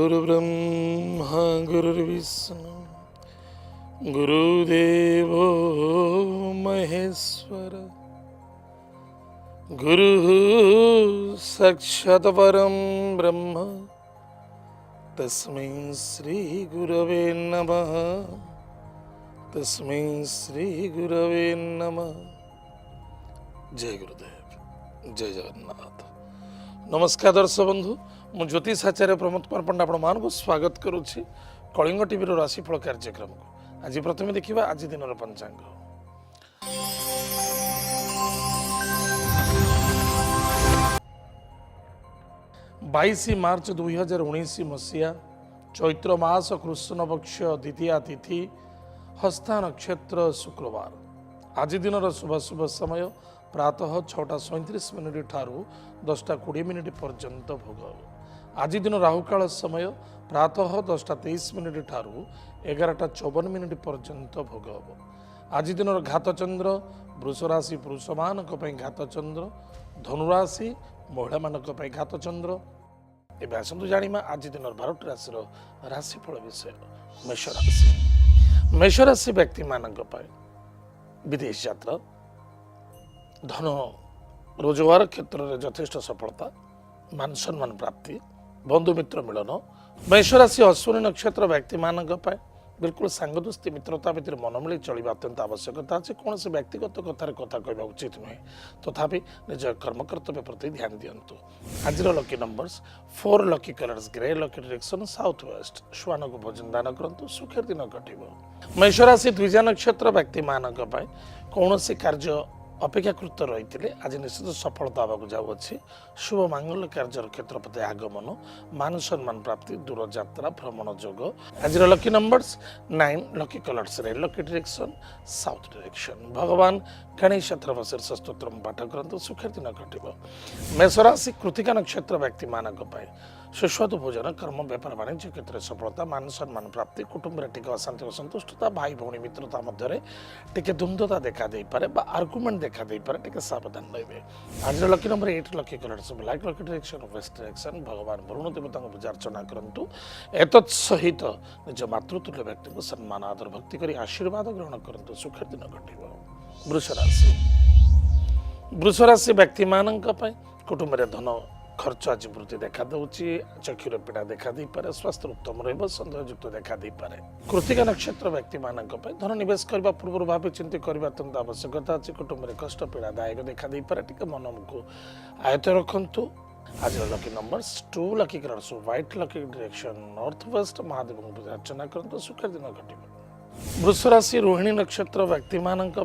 गुरुर्ब्रह्मा गुरुर्विष्णु गुरुदेवो महेश्वर गुरुः साक्षात् परं ब्रह्म तस्मै श्री गुरवे नमः तस्मै श्री गुरवे नमः। जय गुरुदेव, जय जगन्नाथ। नमस्कार दर्शक बंधु, मु ज्योतिष आचार्य प्रमोद कुमार पंडा आपण स्वागत करुच्ची कलिंग टीवी राशिफल कार्यक्रम को। आज प्रथम देखा आज दिन पंचांग। 22 मार्च 2019 मसीहा चैत्र मास कृष्ण पक्ष द्वितीया तिथि हस्ता नक्षत्र शुक्रवार। आज दिन शुभ शुभ समय प्रातः 6:37 ठारू 10:20 पर्यंत भोग। आज दिन राहुकाल समय प्रातः 10:23 ठारू 11:54 पर्यंत भोग। आज दिन घात चंद्र वृष राशि पुरुष मान घात चंद्र, धनुराशि महिला मान घात चंद्र। एवं आसतु जाना आज दिन 12 राशि राशिफल विषय। मेष राशि, मेष राशि व्यक्ति मान विदेश यात्रा, धन रोजगार क्षेत्र में यथेष्ट सफलता, मान सम्मान प्राप्ति, बंधुमित्र मिलन। मेष राशि अश्विनी नक्षत्र व्यक्ति मान बिल्कुल सांगदोस्ती मित्रता भितर मनमिली चलवा अत्यंत आवश्यकता अच्छे। कौन से व्यक्तिगत कथार कथा कहवा उचित नुहे, तथापि निज कर्मकर्तव्य प्रति ध्यान दिंतु। आज lucky numbers 4, lucky colours grey, lucky direction south west. श्वान को भोजन दान करूँ, सुखर दिन कटो। मेष राशि द्विजा नक्षत्र व्यक्ति मान कौन से कार्य अपेक्षाकृत रही आज निश्चित सफलता आवाक जाऊँगी। शुभ मांगल्य कार्य क्षेत्र प्रति आगमन, मान सम्मान प्राप्ति, दूर यात्रा भ्रमण जोग। आज lucky numbers 9, lucky colours red, lucky direction south direction. भगवान गणेश शीर्ष स्तोत्र पाठ करूँ, सुखर दिन कटो। मेष राशि कृतिका नक्षत्र व्यक्ति मान सुस्वादु भोजन, कर्म व्यापार वाणिज्य क्षेत्र में सफलता, मान सम्मान प्राप्ति, कुटुंब में टिके अशांति असंतुष्टता, भाई भौणी मित्रता मध्य टिके द्वंद्वता देखा दे पारे बा आर्गुमेंट देखा दे पारे, टिके सावधान रहिबे। आज lucky number 8, lucky colours black, lucky direction west direction. भगवान वरुण देवता को पूजा अर्चना करंतु। एतत् सहित निज मातृतुल्य व्यक्ति को सम्मान आदर भक्ति करी आशीर्वाद ग्रहण करंतु, सुखर दिन कटिबो। वृष राशि, वृष राशि व्यक्ति मानक कुटुंब में धन खर्च आज वृद्धि देखा दूची, चक्षुर पीड़ा देखा दे पारे, स्वास्थ्य उत्तम रहिबो, संदेहयुक्त देखा दे पारे। कृतिका नक्षत्र व्यक्ति मानक धन निवेश करबा पूर्व भाव चिंता करबा अत्यंत आवश्यकता अछि। कुटुंब में कष्ट पीड़ादायक देखा दे पारे, टिके मन को आयत रखंतु। आज lucky numbers 2, lucky colours white, lucky direction north west. Mahadev को पूजा अर्चना करंतु, सुखर दिन कटिबो। वृष राशि रोहिणी नक्षत्र व्यक्ति मानक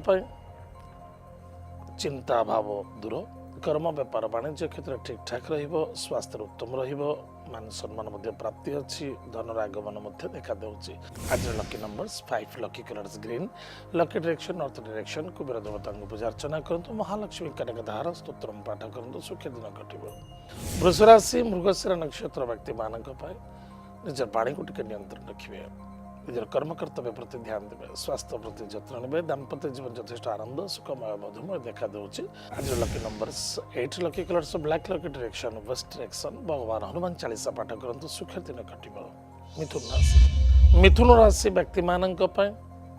चिंता भाव दूर, कर्म व्यापार वाणिज्य क्षेत्र ठीक ठाक रहिबो, स्वास्थ्य उत्तम रहिबो, मान सम्मान मध्य प्राप्ति अच्छी, धनर आगमन मध्य देखा देउची। आज lucky numbers 5, lucky colours green, lucky direction north direction. Kuber देवता को पूजा अर्चना करंतु, महालक्ष्मी कनकधार स्तोत्र पाठ करंतु, सुखी दिन कटिबो। वृष राशि मृगशिरा नक्षत्र व्यक्ति मानक निज पानी को टिके नियंत्रण रखिबे, निजर कर्म कर्तव्य प्रति ध्यान देवे, स्वास्थ्य प्रति जत्न नेबे, दाम्पत्य जीवन यथेष्ट आनंद सुखमय मधुमय देखा देउची। आज lucky numbers 8, lucky colours black, lucky direction west direction. भगवान हनुमान चालीसा पाठ करंतु, सुखर दिन कटिबो। मिथुन राशि, मिथुन राशि व्यक्ति मानक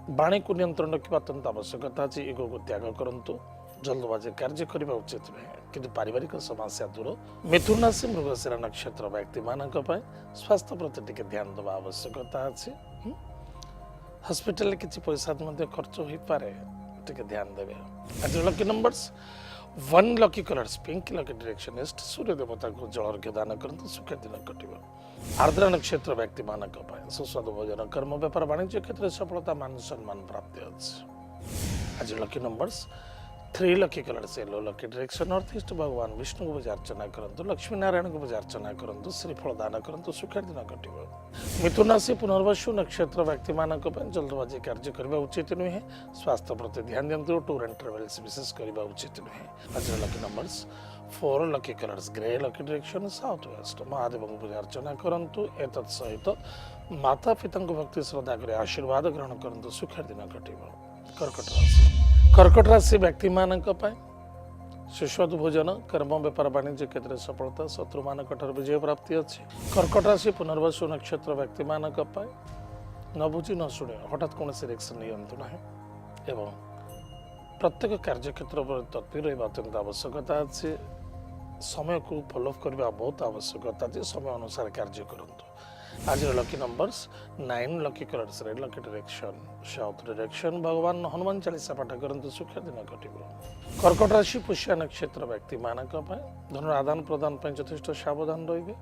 वाणी को नियंत्रण रखा अत्यंत आवश्यकता अछि। ईगो को त्याग करंतु, जल्दबाजी कार्य करबा उचित नुहे, किंतु पारिवारिक समस्या दूर। मिथुन राशि मृगशिरा नक्षत्र व्यक्ति मानक स्वास्थ्य प्रति टिके ध्यान देवा आवश्यकता अछि। हॉस्पिटल किसी पैसा खर्च हो पारे, टिके ध्यान देवे। आज lucky numbers 1, lucky colours pink, lucky direction east. सूर्य देवता को जल अर्घ्य दान करंतु, सुखर दिन कटिबो। आर्द्रा नक्षत्र व्यक्ति मानक सुस्वादु भोजन, कर्म व्यापार वाणिज्य क्षेत्र में सफलता, मान सम्मान प्राप्ति अच्छी। आज lucky numbers 3, lucky colours yellow, lucky direction north east. भगवान विष्णु को पूजा अर्चना करंतु, लक्ष्मी नारायण को पूजा अर्चना करंतु, श्रीफल दान करंतु, सुखर दिन कटिबो। मिथुन राशि पुनर्वसु नक्षत्र व्यक्ति मानक जल्दबाजी कार्य करबा उचित नुहे, स्वास्थ्य प्रति ध्यान दिंतु, टूर एंड ट्रेवल्स विशेष करबा उचित नुहे। आज lucky numbers 4, lucky colours grey, lucky direction south west. Mahadev को पूजा अर्चना करंतु। एतत् सहित माता पिता को भक्ति श्रद्धा कर आशीर्वाद ग्रहण करंतु, सुखर दिन कटिबो। कर्कट राशि, कर्कट राशि व्यक्ति मानक सुस्वादु भोजन कर्म बेपार वाणिज्य क्षेत्र में सफलता शत्रु मान विजय प्राप्ति अच्छी। कर्कट राशि पुनर्वसु नक्षत्र व्यक्ति मान न बुझी न शुणे हठात कौन रिक्स नियंतु ना एवं प्रत्येक कार्यक्षेत्र पर तत्पर रहा अत्यंत आवश्यकता अच्छे। समय को फॉलो करने बहुत आवश्यकता अच्छे। समय अनुसार कार्य करूँ। आज lucky numbers 9 lucky colours red lucky direction south direction भगवान हनुमान चालीसा पाठ करते सुख दिन घट। कर्कट राशि पुष्य नक्षत्र व्यक्ति मान धन आदान प्रदान यथेष सावधान रे।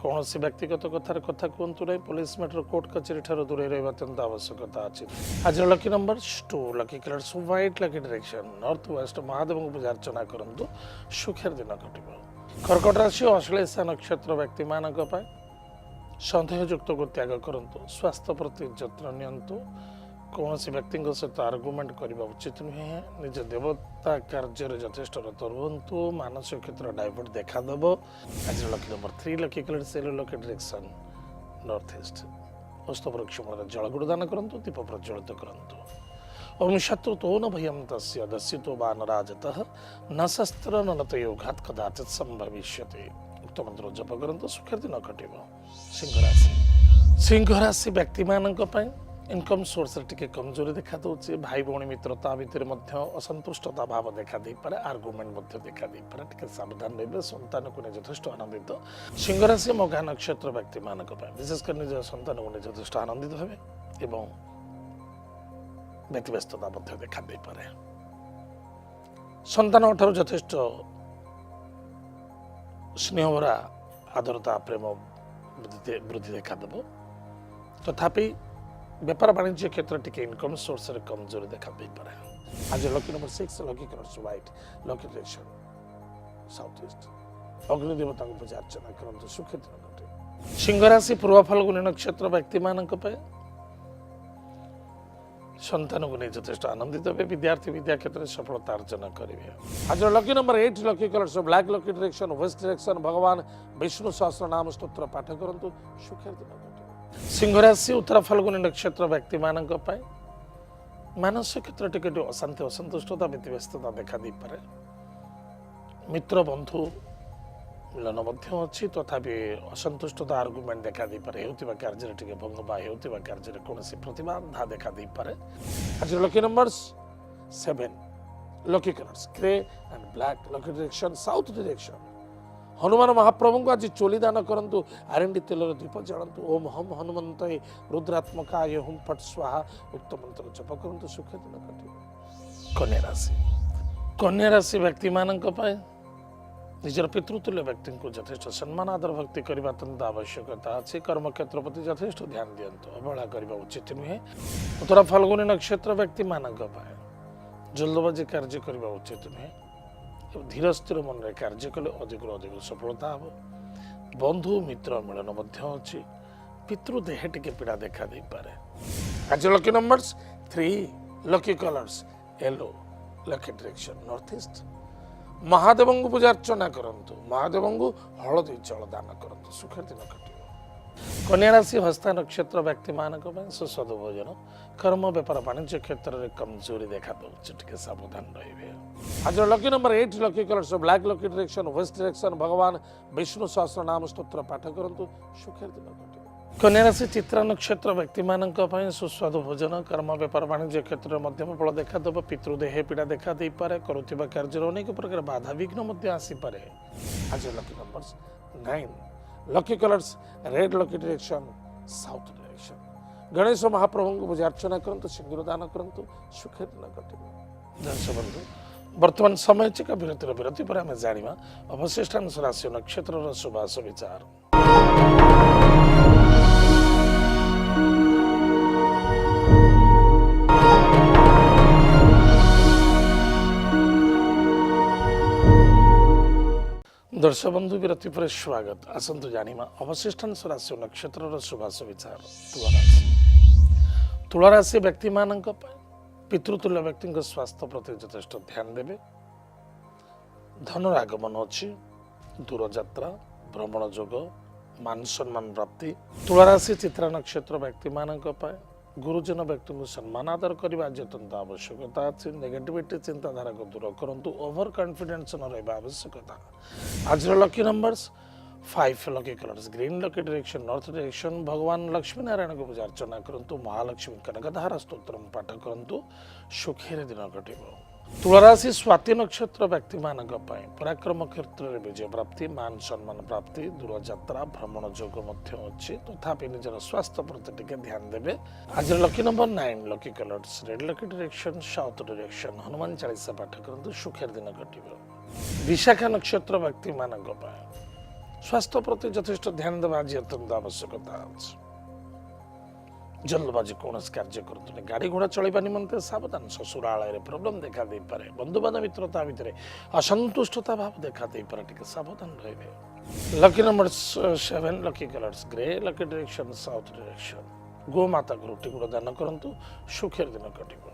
कौन व्यक्तिगत कथार कथा कहतु ना। पुलिस मैटर कोर्ट कचेरी ठार दूर रहा अत्यंत आवश्यकता अच्छी। आज lucky numbers 2 lucky colours white lucky direction north west Mahadev को पूजा अर्चना करूँ सुखर दिन घट। कर्कट राशि अश्लेषा नक्षत्र व्यक्ति मान सन्देहयुक्त को त्याग करूँ। स्वास्थ्य प्रति जत्न नियंतु। कौन व्यक्ति सहित आर्गुमेंट करने उचित नुहे। निज देवता कार्य यथेष रत रुहतु। मानसिक क्षेत्र डाइवर्ट देखादेव। आज लकी नंबर 3 लकी कलर सेलो लकी डायरेक्शन नॉर्थ ईस्ट हस्त वृक्ष मूल जलगुड़ दान करूँ दीप प्रज्वलित करूँ। ओम शत्रुतो न भयं तस्य दस्युतो वानराजतः न शस्त्र न लतयोघात् कदाचित् संभविष्यति। उक्त मंत्र जप करूँ सुखर दिन घट। सिंह राशि व्यक्ति मानक इनकम सोर्स टिके कमजोरी देखा दूसरे। भाई भौणी मित्रता भितर असंतुष्टता भाव देखा दे पारे। आर्गुमेंट देखा दे पारे। टिके सावधान रहिबे। संतान को नहीं यथेष आनंदित। सिंह राशि मघा नक्षत्र व्यक्ति मानक विशेषकर निज संतान को नहीं यथेष आनंदित हेबे एवं व्यतिव्यस्तता देखा दे पारे। संतान ठारू यथेष स्नेहभरा आदरता प्रेम वृद्धि देखादेव। तथापि बेपार वाणिज्य क्षेत्र टिके इनकम सोर्स रे कमजोरी देखा दे पारे। आज lucky number 6 lucky colours white lucky direction south east अग्नि देवता को पूजा अर्चना करते सुख दिन घटे। सिंह राशि पूर्व फाल्गुनी नक्षत्र व्यक्ति मानक संतान को नहीं यथेष आनंदित हे। विद्यार्थी विद्या क्षेत्र में सफलता अर्जन करेंगे। आज lucky number 8 lucky colours black lucky direction west direction भगवान विष्णु सहस्र नाम स्तोत्र पाठ करूँ सुखर दिन घटे। सिंह राशि उत्तर फाल्गुनी नक्षत्र व्यक्ति मानक मानसिक क्षेत्र टिके अशांति असंतुष्टता व्यतिव्यस्तता देखा दे पारे। मित्र बंधु मिलन अच्छी तथापि असंतुष्टता आर्गुमेंट देखा दे पारे। होतिबा कार्य टिके भंग बा होतिबा कार्य कौन प्रतिबाधा देखा दे पारे। आज lucky numbers 7 lucky colours grey and black lucky direction south direction Hanuman महाप्रभु को आज चोली दान करूँ। आरंडी तेलर दीप जलांतु। ओम हम हनुमंत रुद्रात्मकाय हुम फट स्वाहा उक्त मंत्र जप करूँ सुख दिन घटे। कन्या राशि व्यक्ति मानक निजर पितृतुल्य व्यक्ति को यथेष सम्मान आदर भक्ति करने अत्यंत आवश्यकता अच्छी। कर्म क्षेत्र प्रति यथेष ध्यान दिंतु। अवहेला करने उचित नुहे। उत्तर फाल्गुनी नक्षत्र व्यक्ति मानक जल्दबाजी कार्य करने उचित नुहे। धीर स्थिर मन में कार्य कले अधिक अधिक सफलता हम। बंधु मित्र मिलन अच्छी। पितृदेह टिके पीड़ा देखा दे पारे। आज lucky numbers 3 lucky colours yellow lucky direction north east Mahadev को पूजा अर्चना करूँ। महादेव को हलदी जल दान करूँ सुखर दिन घटे। कन्या राशि हस्ता नक्षत्र व्यक्ति मानक सुस्वादु भोजन कर्म बेपार वाणिज्य क्षेत्र में कमजोरी देखा दूसरे सावधान रे। आज lucky number 8 lucky colours black lucky direction west direction भगवान विष्णु सहस्र नाम स्तोत्र पाठ करूँ सुखर दिन घटे। कन्या राशि चित्रा नक्षत्र व्यक्ति मानक सुस्वादु भोजन कर्म बेपार वाणिज्य क्षेत्र में मध्यम फल देखादेव। पितृदेह पीड़ा देखा दे पारे। करुवा कार्य अनेक प्रकार बाधा विघ्न आसीपे। आज lucky numbers 9 lucky colours red lucky direction south direction Ganesh महाप्रभु को पूजा अर्चना करूँ सिंदूर दान करूँ सुख दिन घटे। दर्शक बंधु वर्तमान समय चिका विरति पर आम जाना अवशिष्टांश राशि नक्षत्र शुभाशु विचार। दर्शक बंधु विरति पर स्वागत। आसतु जाना अवशिष्टांश राशि नक्षत्र शुभाशु विचार। तुला राशि व्यक्ति मानक पितृतुल्य व्यक्ति स्वास्थ्य प्रति यथेष ध्यान देवे। धनर आगमन अच्छी। दूर यात्रा भ्रमण जोग मान सम्मान प्राप्ति। तुला राशि चित्रा नक्षत्र व्यक्ति मानक गुरुजन व्यक्ति को सम्मान आदर करने आज अत्यंत आवश्यकता अच्छी नेगेटिविटी चिंताधारा को दूर करूँ ओवर कॉन्फिडेंस न रहा आवश्यकता आज lucky numbers 5 lucky colours green lucky direction north direction भगवान लक्ष्मी नारायण को पूजा अर्चना करूँ महालक्ष्मी कनकधारा स्तोत्र पाठ करूँ सुखी दिन कटो तुलाराशि स्वाति नक्षत्र व्यक्ति मान पराक्रम क्षेत्र में विजय प्राप्ति मान सम्मान प्राप्ति दूर यात्रा भ्रमण जोग अच्छी तथापि निजर स्वास्थ्य प्रति टिके ध्यान देवे आज lucky number 9 lucky colours red lucky direction south direction Hanuman Chalisa पाठ करूँ सुखेर दिन कटो विशाखा नक्षत्र व्यक्ति मान स्वास्थ्य प्रति यथेष्ट ध्यान देवा आज अत्यंत आवश्यकता अच्छी जल्दबाजी कौन कार्य करते गाड़ी घोड़ा चलवा निमंते सावधान ससुरालय प्रोब्लेम देखा दे पारे बंधुबांधव मित्रता भितर असंतुष्टता भाव देखा दे पारे टिके सावधान रहिबे lucky number 7 lucky colours grey lucky direction south direction गो माता को रोटी गुड़ दान करंतु सुखेर दिन कटिबो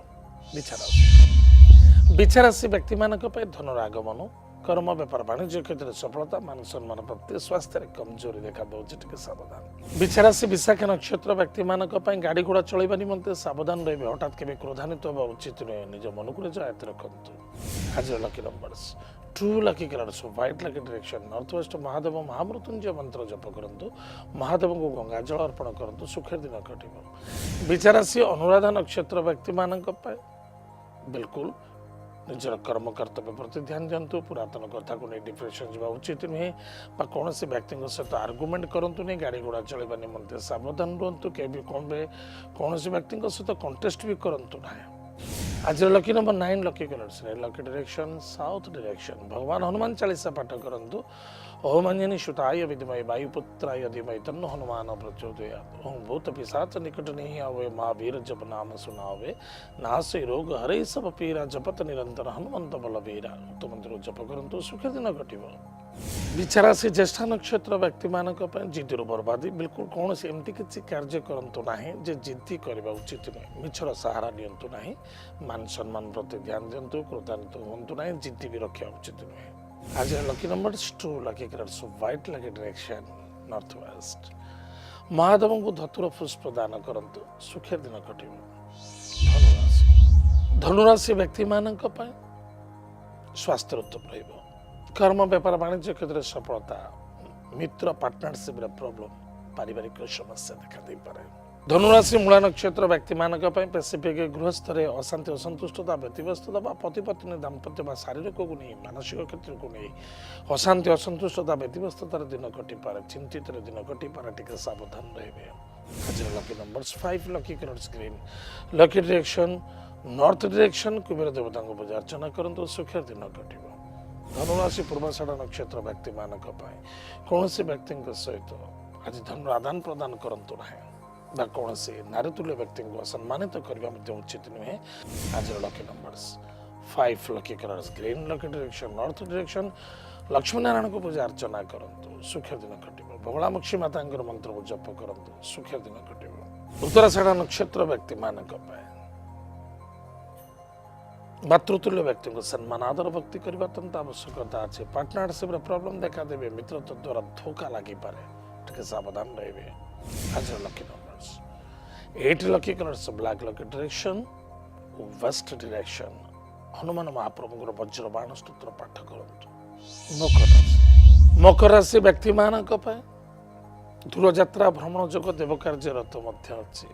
विचारासी व्यक्ति मानक पे धनर आगमन कर्म व्यापार वाणिज्य क्षेत्र में सफलता मान सम्मान प्राप्ति स्वास्थ्य कमजोरी देखा दूसरी टिके सावधान विचारासी विशाखा नक्षत्र व्यक्ति मानक गाड़ी घोड़ा चलवा निमंते सावधान रहिबे हठात केबे क्रोधान्वित होगा उचित नुहे निज मन को निज आयत्त रखंतु आज lucky numbers 2 lucky colours white lucky direction north west Mahadev महामृत्युंजय मंत्र जप करंतु महादेव को गंगा जल अर्पण करंतु सुखेर दिन कटिबो विचारासी अनुराधा नक्षत्र व्यक्ति मानक बिल्कुल निजर कर्म कर्तव्य प्रति ध्यान दिंतु पुरातन कथा को नहीं डिप्रेशन जावा उचित नुहे कौन से व्यक्ति सहित आर्गुमेंट करूँ नहीं गाड़ी घोड़ा चलवा निमंते सावधान रुहतु के कौन से व्यक्ति सहित कंटेस्ट भी करूँ ना आज lucky number 9 lucky colours lucky direction south direction भगवान हनुमान चालीसा पाठ करूँ ओम अंजनी सुताय विद्महे वायुपुत्राय धीमहि तन्नो हनुमान प्रचोदयात् ओम भूत पिशाच निकट नहीं आवे महावीर जप नाम सुनावे नासे रोग हरे सब पीरा जपत निरंतर हनुमंत बलबीरा तो मंत्र जप करंतु सुख दिन कटिबो विचारासी ज्येष्ठ नक्षत्र व्यक्ति मानक जिद्दर बर्बादी बिल्कुल कौन से एमती किसी कार्य करंतु नाही जे जिद्दी करबा उचित नुहे मिछर सहारा नियंतु नाही मान सम्मान प्रति ध्यान दिंतु क्रोधान्वित हुंतु नाही जिद्दी भी रखा उचित नुहे आज lucky number 2 lucky colours white lucky direction north west Mahadev को धतुर पुष्प दान करंतु सुखेर दिन कटिबो धनुराशि व्यक्ति मानक स्वास्थ्य उत्तम रहिबो कर्म व्यापार वाणिज्य क्षेत्र में सफलता मित्र पार्टनरशिप प्रॉब्लम पारिवारिक समस्या देखा दे पारे धनुराशि मूला नक्षत्र व्यक्ति मानक पेसिफिक गृहस्थ अशांति असंतुष्टता व्यतिव्यस्तता पति पत्नी दाम्पत्य शारीरिक को नहीं मानसिक क्षेत्र को नहीं अशांति असंतुष्टता व्यतिव्यस्ततार दिन कटि पारे चिंतित दिन कटि पारे टिके सावधान रहिबे आज lucky numbers 5 lucky colours green lucky direction north direction Kuber देवता को पूजा अर्चना करंतु सुखेर दिन कटिबो धनुराशि पूर्वाषाढ़ नक्षत्र व्यक्ति मानक कौन से व्यक्ति सहित आज धन आदान प्रदान करंतु ना कौन से नारीतुल्य व्यक्ति को असम्मानित करने उचित नुहे आज lucky numbers 5 lucky colours green lucky direction north direction Lakshmi Narayan को पूजा अर्चना करंतु सुखेर दिन कटिबो बगलामुखी माता मंत्र को जप करंतु सुखेर दिन कटिबो उत्तराषाढ़ नक्षत्र व्यक्ति मानक मातृतुल्य व्यक्ति को सम्मान आदर भक्ति करने अत्यंत आवश्यकता अच्छे पार्टनरशिप प्रॉब्लम देखा देवे मित्रत्व द्वारा धोखा लगी पारे टिके सावधान रहिबे आज lucky numbers 8 lucky colours black lucky direction west direction Hanuman महाप्रभु वज्र बाण स्तोत्र पाठ करंतु मकर राशि व्यक्ति मानक दूर यात्रा भ्रमण जोग देव कार्य रत अच्छी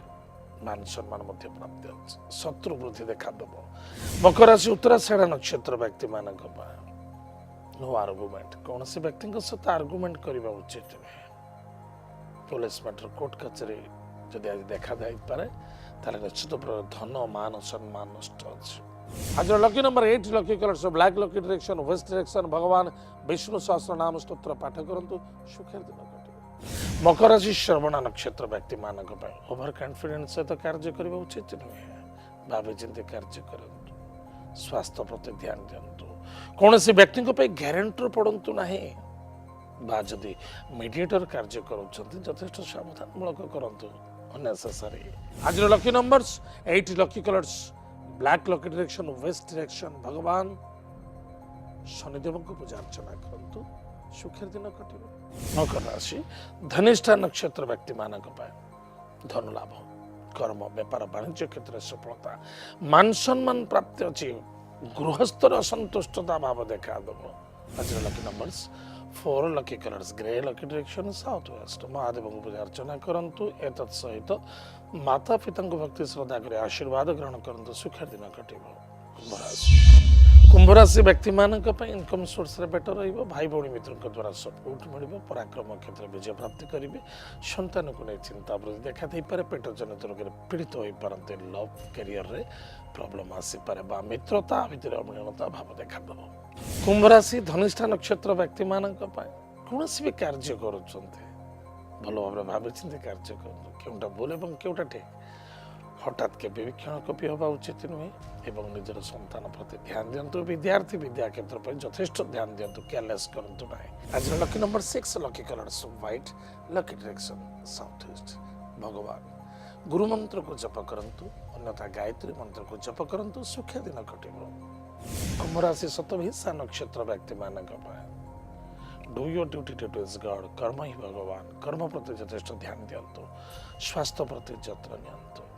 मान सम्मान प्राप्ति अच्छे शत्रु वृद्धि देखा देव मकर राशि उत्तराषाढ़ नक्षत्र व्यक्ति मानक नो आर्गुमेंट कौन से व्यक्ति सहित आर्गुमेंट करने उचित नुहे पुलिस मैटर कोर्ट कचेरी जदि आज देखा जाए ताले निश्चित धन मान सम्मान नष्ट अच्छे आज lucky number 8 lucky colours black lucky direction west direction भगवान विष्णु सहस्र नाम स्तोत्र पाठ करंतु सुखेर दिन कटिबो मकर राशि श्रवण नक्षत्र व्यक्ति मानक ओवर कॉन्फिडेंस सहित कार्य करने उचित नुहे भावी चिंती कार्य करंतु स्वास्थ्य प्रति ध्यान दिंतु कौन से व्यक्ति ग्यारंटर पड़तु ना जदि मीडिएटर कार्य करेष्ट सावधानमूलक करंतु अनेसेसरी आज lucky numbers 8 lucky colours black lucky direction west direction भगवान शनिदेव को पूजा अर्चना करंतु सुखेर दिन कटिबो मकर राशि धनिष्ठा नक्षत्र व्यक्ति मानक धन लाभ कर्म व्यापार वाणिज्य क्षेत्र में सफलता मान सम्मान प्राप्ति अच्छी गृहस्थर असंतुष्टता भाव देखा दब आज lucky numbers 4 lucky colours grey lucky direction south west Mahadev को पूजा अर्चना करंतु एतत् सहित माता पिता भक्ति श्रद्धा कर आशीर्वाद ग्रहण करंतु सुखर दिन कटिबो कुंभ राशि व्यक्ति मानक इनकम सोर्स रे बेटर रहिबो भाई भौणी मित्र द्वारा सपोर्ट मिलिबो पराक्रम क्षेत्र विजय प्राप्ति करिवे संतान को नहीं चिंता वृद्धि देखा दे पारे पेट जनित रोग पीड़ित हो पारते लव कैरियर रे प्रॉब्लम आसी पारे बा मित्रता भितर अमूल्यता भाव देखा दब कुंभ राशि धनिष्ठा नक्षत्र व्यक्ति मानक कौन भी कार्य करुँचे भल भाव भावी चिंती कार्य करूँ केउटा भूल और केउटा ठीक हठात के क्षण कपि हवा उचित नुहे एवं निजर संतान प्रति ध्यान दिंतु विद्यार्थी विद्या क्षेत्र पर यथेष्ट ध्यान दिंतु केयरलेस करंतु नहीं आज lucky number 6 lucky colours white lucky direction south east भगवान गुरु मंत्र को जप करंतु अन्यथा गायत्री मंत्र को जप करंतु सुख दिन कटिबो कुंभ राशि शतभिषा नक्षत्र व्यक्ति मानक do your duty two is God कर्म ही भगवान कर्म प्रति यथेष्ट ध्यान दिंतु स्वास्थ्य प्रति जत्न नियंतु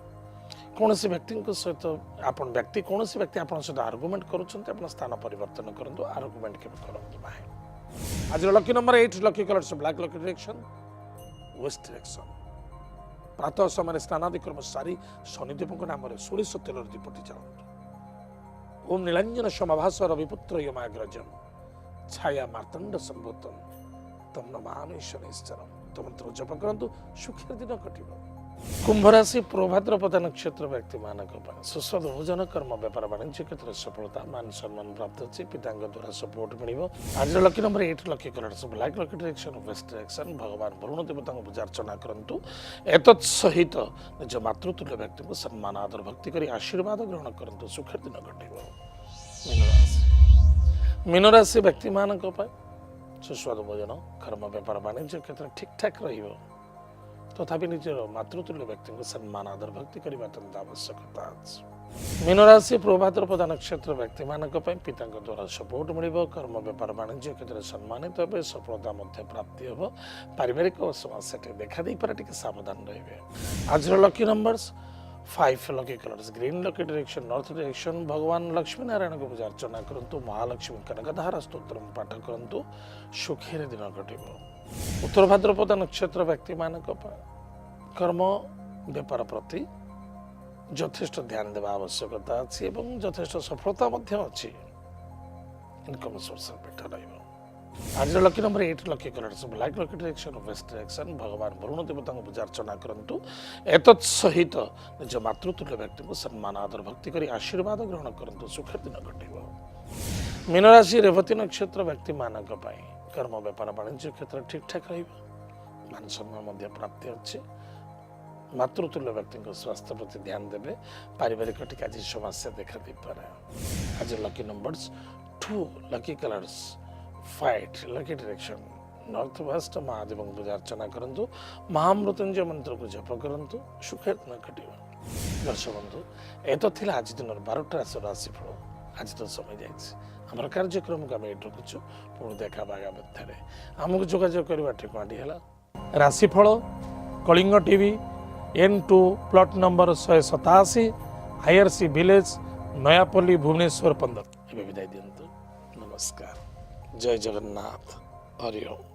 कौन सी व्यक्ति सहित आपण व्यक्ति कौन सी व्यक्ति आपण सहित आर्गुमेंट करुँच स्थान परिवर्तन करूँ आर्गुमेंट के करूँ ना आज lucky number 8 lucky colours black lucky direction west direction प्रातः समय स्नानादि कर्म सारी शनिदेव नाम सोरिष तेल दीपटी चलतु ओम नीलांजन समाभास रविपुत्र यमाग्रजम छाया मार्तंड संभूतम तम नमामि शनिश्चरम तो मंत्र जप करंतु सुखर दिन कटिबो कुंभ राशि प्रभाद्रपद नक्षत्र व्यक्ति मानक सुस्वाद भोजन कर्म व्यापार वाणिज्य क्षेत्र सफलता मान सम्मान प्राप्त अच्छी पिता द्वारा सपोर्ट मिल आज lucky number 8 lucky colours black lucky direction west direction भगवान वरुण देवता पूजा अर्चना करंतु एतत् सहित निज मातृतुल्य व्यक्ति को सम्मान आदर भक्ति कर आशीर्वाद ग्रहण करंतु सुखर दिन कटिबो मीन राशि व्यक्ति मानक सुस्वाद भोजन कर्म व्यापार वाणिज्य क्षेत्र ठीक ठाक रहिबो तथापि निजर मातृतुल्य व्यक्ति को सम्मान आदर भक्ति करने अत्यंत आवश्यकता अछि मीन राशि प्रभाद्रपद नक्षत्र व्यक्ति मानक पिता द्वारा सपोर्ट मिल कर्म व्यापार वाणिज्य क्षेत्र में सम्मानित हे सफलता प्राप्ति हे पारिवारिक समस्या देखा दे पारे टिके सावधान रहिबे आज lucky numbers 5 lucky colours green lucky direction north direction भगवान लक्ष्मी नारायण को पूजा अर्चना करंतु महालक्ष्मी कनकधारा स्तोत्र पाठ करंतु सुखी दिन कटिबो उत्तर भाद्रपद नक्षत्र व्यक्ति मानक कर्म व्यापार प्रति यथेष्ट ध्यान देवा आवश्यकता अच्छी एवं यथेष्ट सफलता अच्छी इनकम सोर्स बेटर रहिबो आज lucky number 8 lucky colours black lucky direction west direction भगवान वरुण देवता पूजा अर्चना करंतु एतत् सहित निज मातृतुल्य व्यक्ति को सम्मान आदर भक्ति कर आशीर्वाद ग्रहण करंतु सुखर दिन कटिबो मीन राशि रेवती नक्षत्र व्यक्ति मानक कर्म व्यापार वाणिज्य क्षेत्र ठीक ठाक मान सम्मान प्राप्ति अच्छे मातृतुल्य व्यक्ति स्वास्थ्य प्रति ध्यान देवे पारिवारिक टिके आज समस्या देखा दे पारे आज lucky numbers 2 lucky colours white lucky direction north west Mahadev पूजा अर्चना करंतु महामृत्युंजय मंत्र को जप करंतु सुखे न कटिबो दर्शक बंधु ए तो थिला आज दिन 12टा राशिफल आज तो समय जाइए आम कार्यक्रम को आम ये रखुचु पुणी देखा बागा मध्य आमको जोगाजोग करवा ठिकाटी है राशिफल Kalinga TV N2 plot number 187 IRC village Nayapalli Bhubaneswar 15 विदाय दिंतु नमस्कार जय जगन्नाथ हरि ओम।